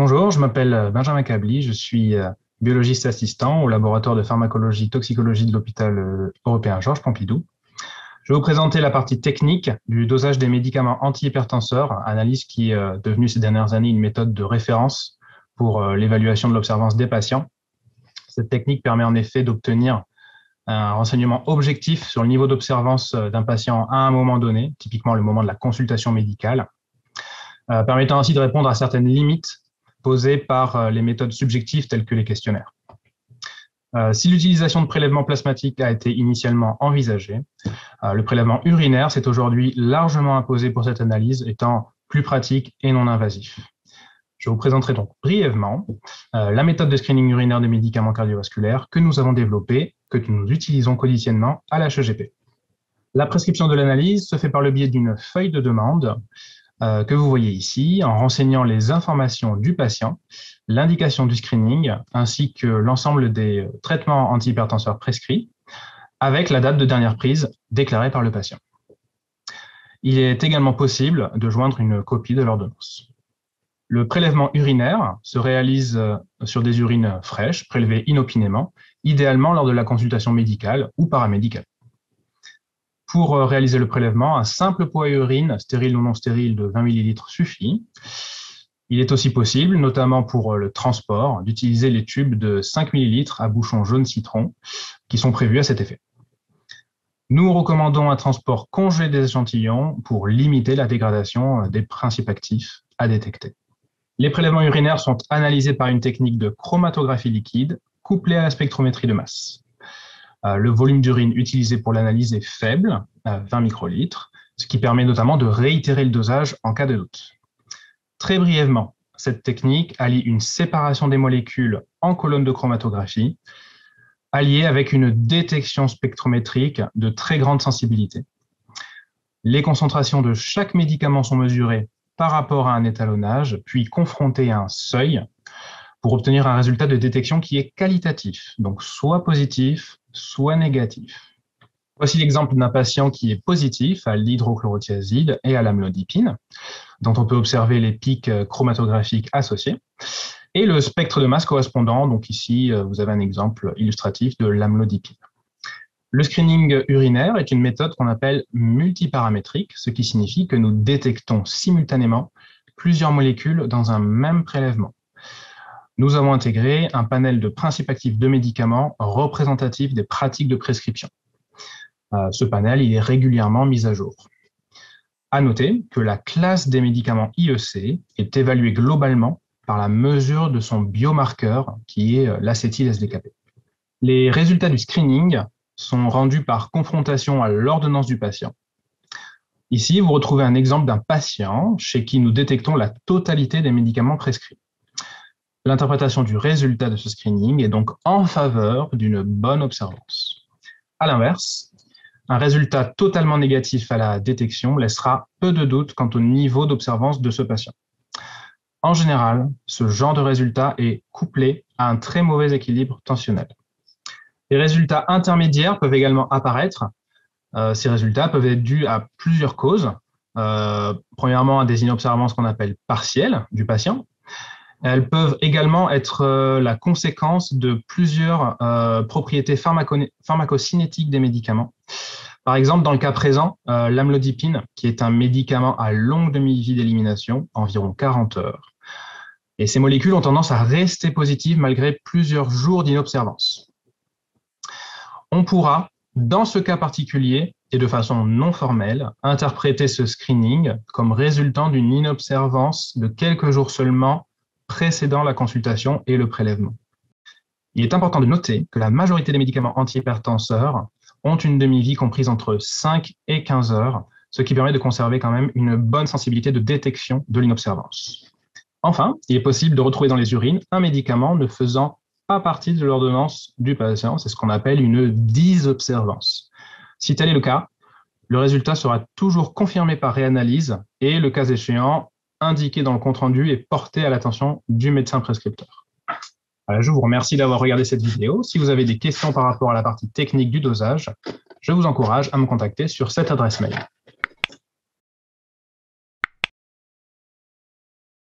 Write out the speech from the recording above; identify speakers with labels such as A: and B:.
A: Bonjour, je m'appelle Benjamin Cabli, je suis biologiste assistant au laboratoire de pharmacologie toxicologie de l'hôpital européen Georges Pompidou. Je vais vous présenter la partie technique du dosage des médicaments antihypertenseurs, analyse qui est devenue ces dernières années une méthode de référence pour l'évaluation de l'observance des patients. Cette technique permet en effet d'obtenir un renseignement objectif sur le niveau d'observance d'un patient à un moment donné, typiquement le moment de la consultation médicale, permettant ainsi de répondre à certaines limites posées par les méthodes subjectives telles que les questionnaires. Si l'utilisation de prélèvements plasmatiques a été initialement envisagée, le prélèvement urinaire s'est aujourd'hui largement imposé pour cette analyse, étant plus pratique et non invasif. Je vous présenterai donc brièvement la méthode de screening urinaire des médicaments cardiovasculaires que nous avons développée, que nous utilisons quotidiennement à l'HEGP. La prescription de l'analyse se fait par le biais d'une feuille de demande que vous voyez ici, en renseignant les informations du patient, l'indication du screening, ainsi que l'ensemble des traitements antihypertenseurs prescrits, avec la date de dernière prise déclarée par le patient. Il est également possible de joindre une copie de l'ordonnance. Le prélèvement urinaire se réalise sur des urines fraîches, prélevées inopinément, idéalement lors de la consultation médicale ou paramédicale. Pour réaliser le prélèvement, un simple poids urine, stérile ou non stérile, de 20 ml suffit. Il est aussi possible, notamment pour le transport, d'utiliser les tubes de 5 ml à bouchon jaune citron qui sont prévus à cet effet. Nous recommandons un transport congelé des échantillons pour limiter la dégradation des principes actifs à détecter. Les prélèvements urinaires sont analysés par une technique de chromatographie liquide couplée à la spectrométrie de masse. Le volume d'urine utilisé pour l'analyse est faible, 20 microlitres, ce qui permet notamment de réitérer le dosage en cas de doute. Très brièvement, cette technique allie une séparation des molécules en colonne de chromatographie, alliée avec une détection spectrométrique de très grande sensibilité. Les concentrations de chaque médicament sont mesurées par rapport à un étalonnage, puis confrontées à un seuil, pour obtenir un résultat de détection qui est qualitatif, donc soit positif, soit négatif. Voici l'exemple d'un patient qui est positif à l'hydrochlorothiazide et à l'amlodipine, dont on peut observer les pics chromatographiques associés, et le spectre de masse correspondant. Donc ici, vous avez un exemple illustratif de l'amlodipine. Le screening urinaire est une méthode qu'on appelle multiparamétrique, ce qui signifie que nous détectons simultanément plusieurs molécules dans un même prélèvement. Nous avons intégré un panel de principes actifs de médicaments représentatifs des pratiques de prescription. Ce panel, il est régulièrement mis à jour. À noter que la classe des médicaments IEC est évaluée globalement par la mesure de son biomarqueur, qui est l'acétyl-SDKP. Les résultats du screening sont rendus par confrontation à l'ordonnance du patient. Ici, vous retrouvez un exemple d'un patient chez qui nous détectons la totalité des médicaments prescrits. L'interprétation du résultat de ce screening est donc en faveur d'une bonne observance. À l'inverse, un résultat totalement négatif à la détection laissera peu de doute quant au niveau d'observance de ce patient. En général, ce genre de résultat est couplé à un très mauvais équilibre tensionnel. Les résultats intermédiaires peuvent également apparaître. Ces résultats peuvent être dus à plusieurs causes. Premièrement, à des inobservances qu'on appelle partielles du patient. Elles peuvent également être la conséquence de plusieurs propriétés pharmacocinétiques des médicaments. Par exemple, dans le cas présent, l'amlodipine, qui est un médicament à longue demi-vie d'élimination, environ 40 heures. Et ces molécules ont tendance à rester positives malgré plusieurs jours d'inobservance. On pourra, dans ce cas particulier, et de façon non formelle, interpréter ce screening comme résultant d'une inobservance de quelques jours seulement précédant la consultation et le prélèvement. Il est important de noter que la majorité des médicaments antihypertenseurs ont une demi-vie comprise entre 5 et 15 heures, ce qui permet de conserver quand même une bonne sensibilité de détection de l'inobservance. Enfin, il est possible de retrouver dans les urines un médicament ne faisant pas partie de l'ordonnance du patient, c'est ce qu'on appelle une dysobservance. Si tel est le cas, le résultat sera toujours confirmé par réanalyse et, le cas échéant, indiqué dans le compte-rendu et porté à l'attention du médecin prescripteur. Je vous remercie d'avoir regardé cette vidéo. Si vous avez des questions par rapport à la partie technique du dosage, je vous encourage à me contacter sur cette adresse mail.